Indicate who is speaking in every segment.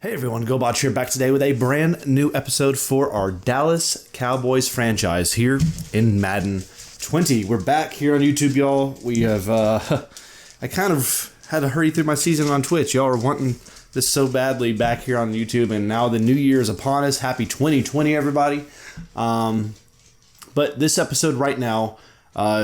Speaker 1: Hey everyone, GoBot here, back today with a brand new episode for our Dallas Cowboys franchise here in Madden 20. We're back here on YouTube, y'all. We have, I kind of had to hurry through my season on Twitch. Y'all are wanting this so badly back here on YouTube, and now the new year is upon us. Happy 2020, everybody. But this episode right now,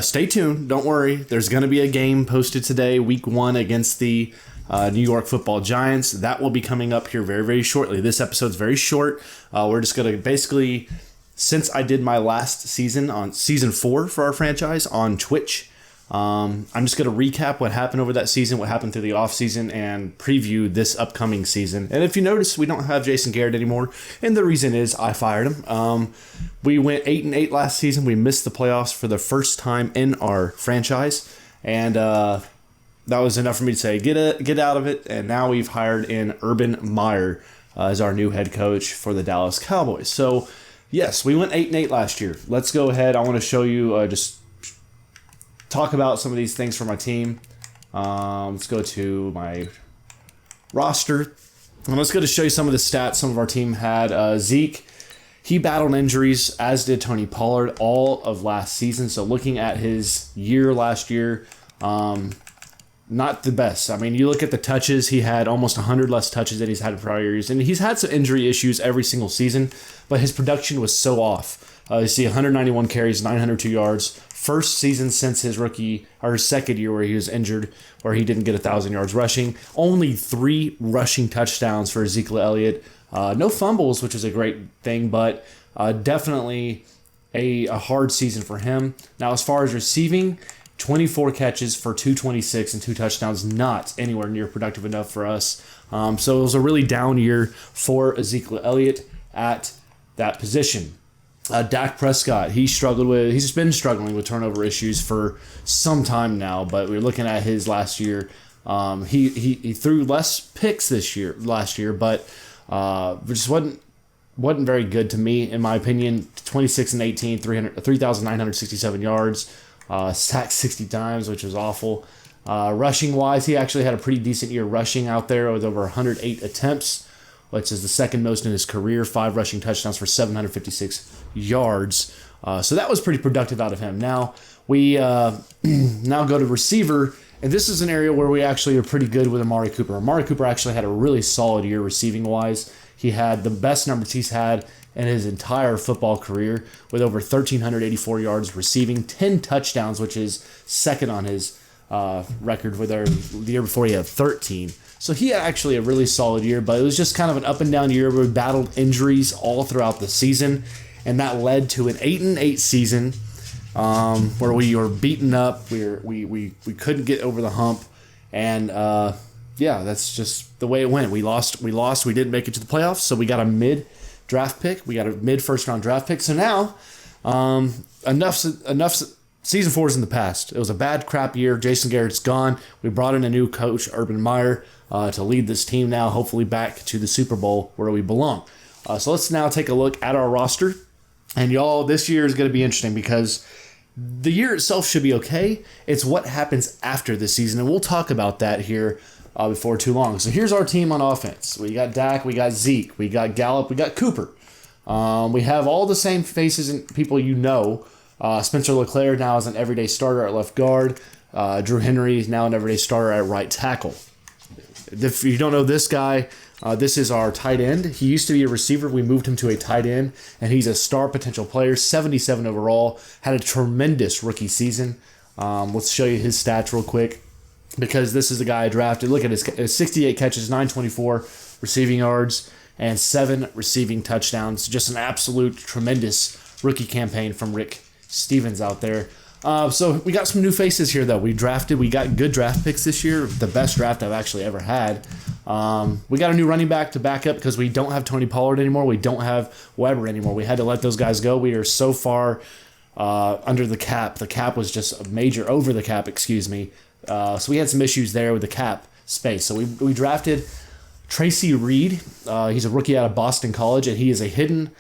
Speaker 1: stay tuned, don't worry. There's going to be a game posted today, week 1 against the New York Football Giants. That will be coming up here very, very shortly. This episode's very short. We're just going to basically, since I did my last season on season 4 for our franchise on Twitch, I'm just going to recap what happened over that season, what happened through the offseason, and preview this upcoming season. And if you notice, we don't have Jason Garrett anymore, and the reason is I fired him. We went 8-8 last season. We missed the playoffs for the first time in our franchise, and that was enough for me to say, get out of it. And now we've hired in Urban Meyer as our new head coach for the Dallas Cowboys. So, yes, we went 8-8 last year. Let's go ahead. I want to show you, just talk about some of these things for my team. Let's go to my roster. And let's go to show you some of the stats some of our team had. Zeke, he battled injuries, as did Tony Pollard, all of last season. So looking at his year last year, not the best. I mean, you look at the touches, he had almost 100 less touches than he's had in prior years. And he's had some injury issues every single season, but his production was so off. You see 191 carries, 902 yards. First season since his second year where he was injured, where he didn't get 1,000 yards rushing. Only 3 rushing touchdowns for Ezekiel Elliott. No fumbles, which is a great thing, but definitely a hard season for him. Now, as far as receiving, 24 catches for 226 and 2 touchdowns, not anywhere near productive enough for us. So it was a really down year for Ezekiel Elliott at that position. Dak Prescott, he's been struggling with turnover issues for some time now, but we're looking at his last year. He threw less picks last year, but just wasn't very good to me, in my opinion. 26-18, 3,967 yards. Sacked 60 times, which was awful. Rushing wise, he actually had a pretty decent year rushing out there with over 108 attempts, which is the second most in his career. 5 rushing touchdowns for 756 yards. So that was pretty productive out of him. Now we now go to receiver, and this is an area where we actually are pretty good with Amari Cooper. Amari Cooper actually had a really solid year receiving wise. He had the best numbers he's had in his entire football career, with over 1,384 yards receiving, 10 touchdowns, which is second on his record, with the year before he had 13. So he had actually a really solid year, but it was just kind of an up and down year where we battled injuries all throughout the season, and that led to an 8-8 season where we were beaten up. We couldn't get over the hump, and that's just the way it went. We lost. We didn't make it to the playoffs, so we got a mid-draft pick. We got a mid-first-round draft pick. So now, enough. Season 4 is in the past. It was a bad crap year. Jason Garrett's gone. We brought in a new coach, Urban Meyer, to lead this team now, hopefully back to the Super Bowl where we belong. So let's now take a look at our roster. And y'all, this year is going to be interesting because the year itself should be okay. It's what happens after this season, and we'll talk about that here before too long. So here's our team on offense. We got Dak, we got Zeke, we got Gallup, we got Cooper. We have all the same faces and people you know. Spencer LeClaire now is an everyday starter at left guard. Drew Henry is now an everyday starter at right tackle. If you don't know this guy, this is our tight end. He used to be a receiver. We moved him to a tight end, and he's a star potential player, 77 overall. Had a tremendous rookie season. Let's show you his stats real quick, because this is the guy I drafted. Look at his 68 catches, 924 receiving yards, and 7 receiving touchdowns. Just an absolute tremendous rookie campaign from Rick Stevens out there. So we got some new faces here, though. We got good draft picks this year, the best draft I've actually ever had. We got a new running back to back up because we don't have Tony Pollard anymore. We don't have Weber anymore. We had to let those guys go. We are so far under the cap. The cap was just a major over the cap, excuse me. So we had some issues there with the cap space. So we drafted Tracy Reed. He's a rookie out of Boston College, and he is a hidden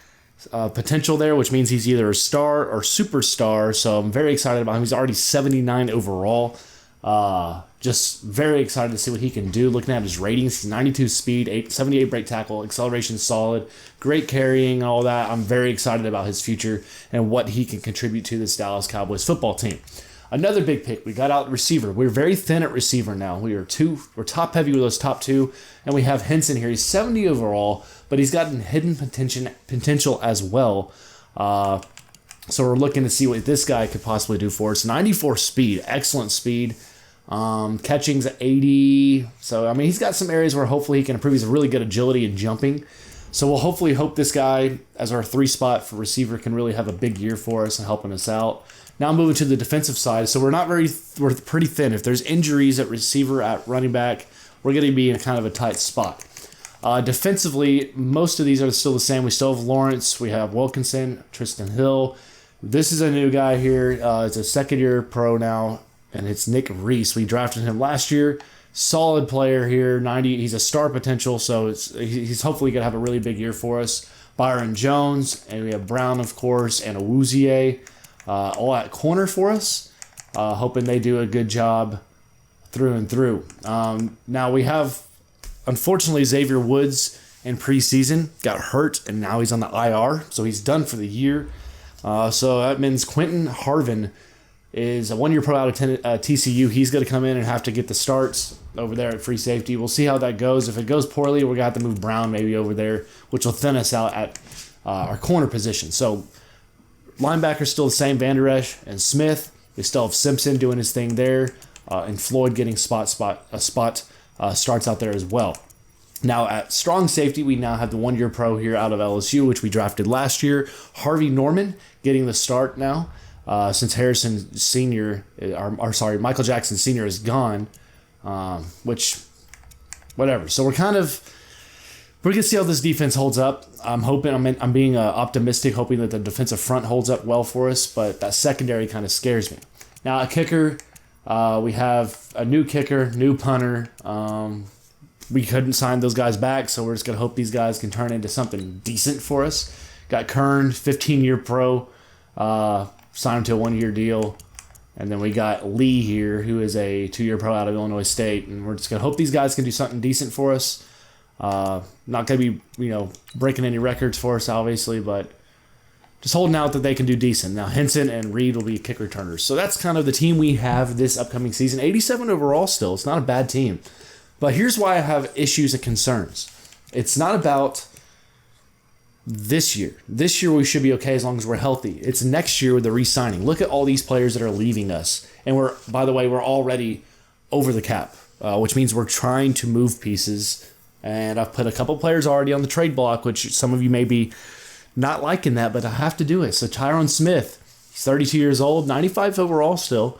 Speaker 1: potential there, which means he's either a star or superstar. So I'm very excited about him. He's already 79 overall. Just very excited to see what he can do. Looking at his ratings, 92 speed, 78 break tackle, acceleration solid, great carrying, and all that. I'm very excited about his future and what he can contribute to this Dallas Cowboys football team. Another big pick, we got out receiver. We're very thin at receiver now. We're top heavy with those top two, and we have Henson here. He's 70 overall, but he's got hidden potential as well. So we're looking to see what this guy could possibly do for us. 94 speed, excellent speed. Catching's 80. So, I mean, he's got some areas where hopefully he can improve. He's really good agility and jumping. So we'll hopefully hope this guy, as our 3 spot for receiver, can really have a big year for us and helping us out. Now moving to the defensive side. So we're pretty thin. If there's injuries at receiver, at running back, we're going to be in kind of a tight spot. Defensively, most of these are still the same. We still have Lawrence. We have Wilkinson, Tristan Hill. This is a new guy here. It's a second-year pro now, and it's Nick Reese. We drafted him last year. Solid player here. 90. He's a star potential, so he's hopefully going to have a really big year for us. Byron Jones, and we have Brown, of course, and Awuzie, all at corner for us. Hoping they do a good job through and through. Now we have, unfortunately, Xavier Woods in preseason got hurt, and now he's on the IR, so he's done for the year. So that means Quentin Harvin is a 1-year pro out of TCU. He's going to come in and have to get the starts over there at free safety. We'll see how that goes. If it goes poorly, we're going to have to move Brown maybe over there, which will thin us out at our corner position. So linebackers still the same, Van Der Esch and Smith. We still have Simpson doing his thing there, and Floyd getting starts out there as well. Now, at strong safety, we now have the 1-year pro here out of LSU, which we drafted last year. Harvey Norman getting the start now, since Michael Jackson Sr. is gone, which, whatever. So we're going to see how this defense holds up. I'm being optimistic, hoping that the defensive front holds up well for us, but that secondary kind of scares me. Now, a kicker, we have a new kicker, new punter. We couldn't sign those guys back, so we're just going to hope these guys can turn into something decent for us. Got Kern, 15-year pro, signed him to a 1-year deal. And then we got Lee here, who is a 2-year pro out of Illinois State. And we're just going to hope these guys can do something decent for us. Not going to be, breaking any records for us, obviously, but just holding out that they can do decent. Now, Henson and Reed will be kick returners. So that's kind of the team we have this upcoming season. 87 overall still. It's not a bad team. But here's why I have issues and concerns. It's not about this year. This year we should be okay as long as we're healthy. It's next year with the re-signing. Look at all these players that are leaving us. And we're already over the cap, which means we're trying to move pieces. And I've put a couple players already on the trade block, which some of you may be not liking that, but I have to do it. So Tyron Smith, he's 32 years old, 95 overall still.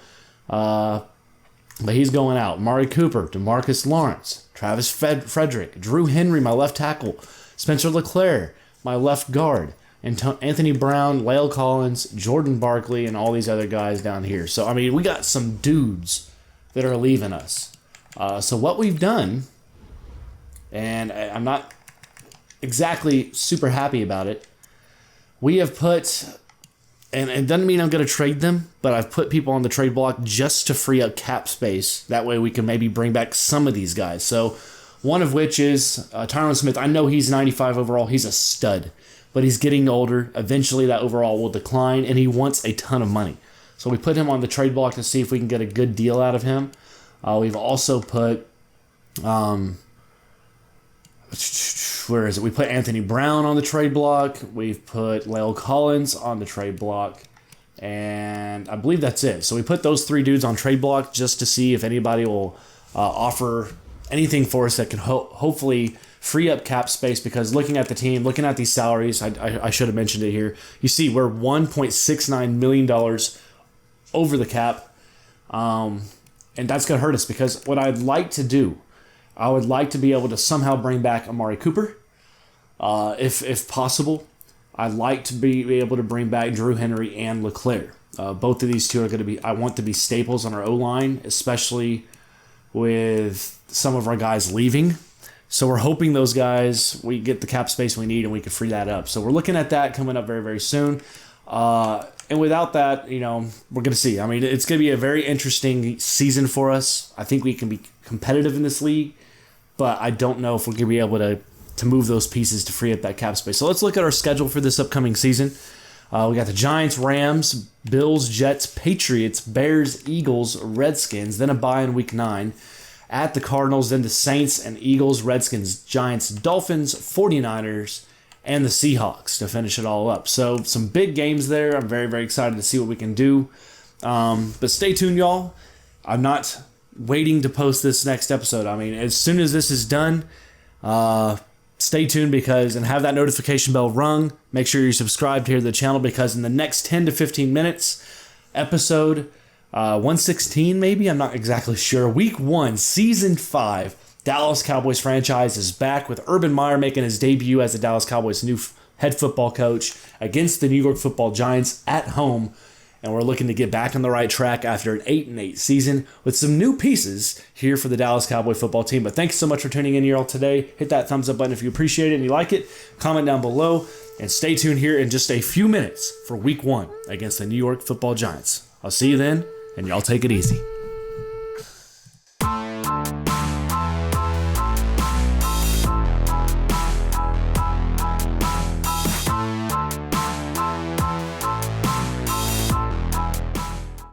Speaker 1: But he's going out. Mari Cooper, DeMarcus Lawrence, Travis Frederick, Drew Henry, my left tackle, Spencer LeClaire, my left guard, and Anthony Brown, Lale Collins, Jordan Barkley, and all these other guys down here. So, I mean, we got some dudes that are leaving us. So what we've done, and I'm not exactly super happy about it, we have put... And it doesn't mean I'm going to trade them, but I've put people on the trade block just to free up cap space. That way we can maybe bring back some of these guys. So one of which is Tyron Smith. I know he's 95 overall. He's a stud, but he's getting older. Eventually that overall will decline, and he wants a ton of money. So we put him on the trade block to see if we can get a good deal out of him. We've also put... where is it? We put Anthony Brown on the trade block. We've put Lale Collins on the trade block. And I believe that's it. So we put those 3 dudes on trade block just to see if anybody will offer anything for us that can hopefully free up cap space. Because looking at the team, looking at these salaries, I should have mentioned it here. You see, we're $1.69 million over the cap. And that's going to hurt us, because what I'd like to do, I would like to be able to somehow bring back Amari Cooper, if possible. I'd like to be able to bring back Drew Henry and LeClaire. Both of these two are going to be, I want to be staples on our O-line, especially with some of our guys leaving. So we're hoping those guys, we get the cap space we need and we can free that up. So we're looking at that coming up very, very soon. And And without that, we're going to see. I mean, it's going to be a very interesting season for us. I think we can be competitive in this league, but I don't know if we're going to be able to move those pieces to free up that cap space. So let's look at our schedule for this upcoming season. We got the Giants, Rams, Bills, Jets, Patriots, Bears, Eagles, Redskins, then a bye in Week 9. At the Cardinals, then the Saints and Eagles, Redskins, Giants, Dolphins, 49ers, and the Seahawks to finish it all up. So some big games there. I'm very, very excited to see what we can do. But stay tuned, y'all. I'm not waiting to post this next episode. I mean, as soon as this is done, stay tuned and have that notification bell rung. Make sure you're subscribed here to the channel because in the next 10 to 15 minutes, episode 116 maybe, I'm not exactly sure. Week 1, Season 5, Dallas Cowboys franchise is back with Urban Meyer making his debut as the Dallas Cowboys' new head football coach against the New York Football Giants at home. And we're looking to get back on the right track after an 8-8 season with some new pieces here for the Dallas Cowboy football team. But thanks so much for tuning in here all today. Hit that thumbs up button if you appreciate it and you like it. Comment down below and stay tuned here in just a few minutes for Week 1 against the New York Football Giants. I'll see you then, and y'all take it easy.